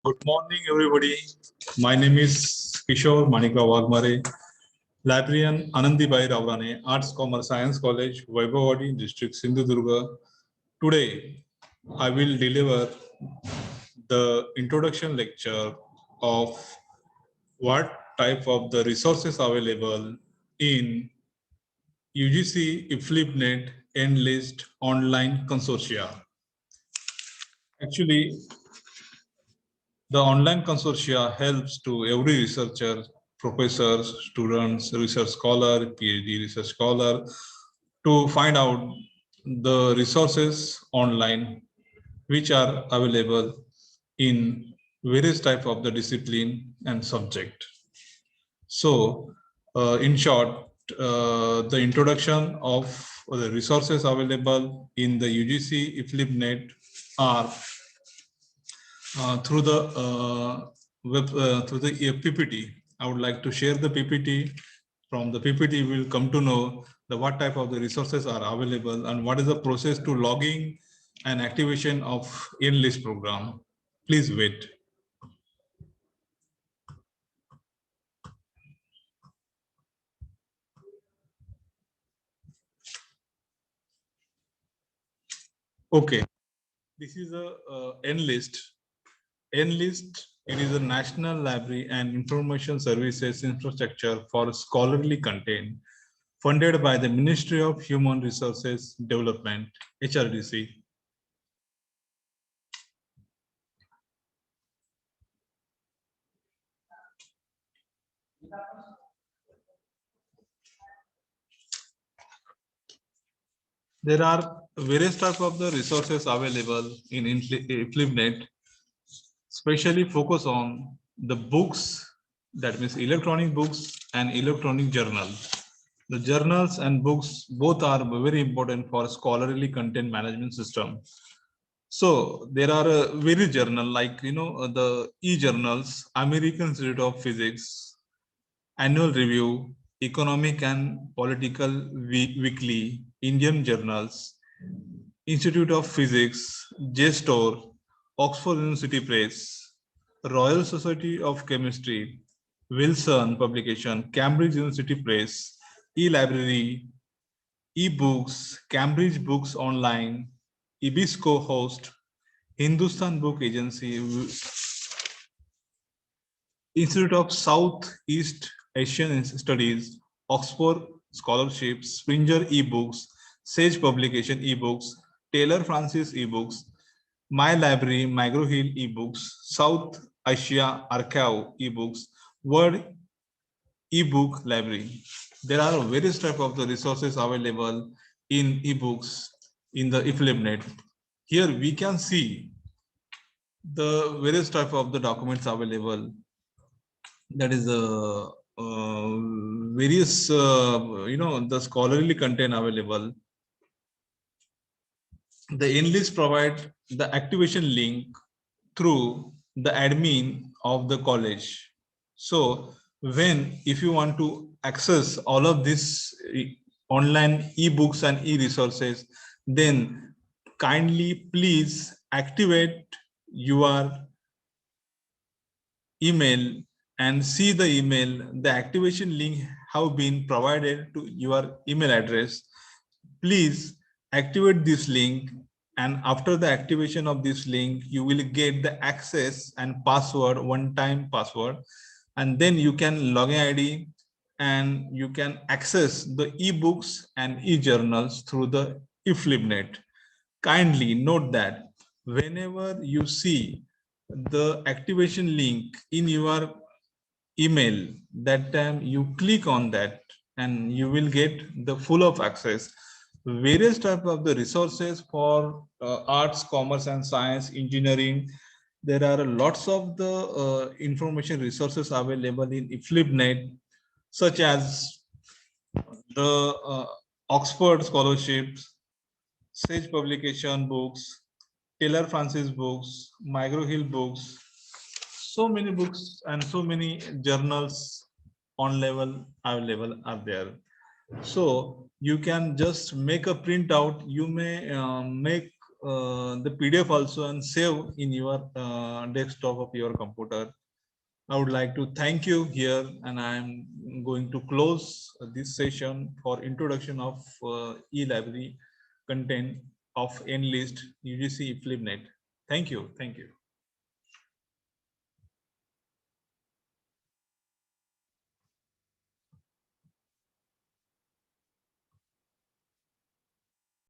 Good morning, everybody. My name is Kishore Manikra Wagmare, librarian Anandibai Ravrane, Arts, Commerce, Science College, Vaibhavadi District, Sindhudurga. Today, I will deliver the introduction lecture of what type of the resources available in UGC IFLIPNet Enlist online consortia. Actually, the online consortia helps to every researcher, professors, students, research scholar, PhD research scholar to find out the resources online which are available in various type of the discipline and subject. So, in short, the introduction of the resources available in the UGC IFLIPNet are through the through the PPT. I would like to share the PPT. From the PPT, we will come to know the what type of the resources are available and what is the process to logging and activation of Enlist program. Please wait. Okay, this is a Enlist. Enlist, it is a national library and information services infrastructure for scholarly content funded by the Ministry of Human Resources Development, HRDC. There are various types of the resources available in IFLIPNet, especially focus on the books, that means electronic books and electronic journals. The journals and books both are very important for scholarly content management system. So there are various journal like the e-journals, American Institute of Physics, Annual Review, Economic and Political Weekly, Indian journals, Institute of Physics, JSTOR, Oxford University Press, Royal Society of Chemistry, Wilson Publication, Cambridge University Press, e-library, e-books, Cambridge Books Online, Ibisco Host, Hindustan Book Agency, Institute of Southeast Asian Studies, Oxford Scholarship, Springer eBooks, Sage Publication eBooks, Taylor Francis eBooks, My Library, McGraw Hill eBooks, South Asia Archive eBooks, Word eBook Library. There are various types of the resources available in eBooks in the IFLIPNet. Here we can see the various type of the documents available, that is various the scholarly content available. The Enlist provide the activation link through the admin of the college. So when if you want to access all of this online ebooks and e-resources, then kindly please activate your email and see the email. The activation link have been provided to your email address. Please activate this link, and after the activation of this link you will get the access and password, one-time password, and then you can login ID and you can access the ebooks and e-journals through the IFLIPNet. Kindly note that whenever you see the activation link in your email, that time you click on that and you will get the full of access various type of the resources for arts, commerce and science, engineering. There are lots of the information resources available in IFLIPNet, such as the Oxford scholarships, Sage Publication books, Taylor Francis books, McGraw Hill books, so many books and so many journals on level available are there. So you can just make a printout. You may make the PDF also and save in your desktop of your computer. I would like to thank you here, and I am going to close this session for introduction of e-library content of Enlist UGC FlipNet. Thank you. Thank you.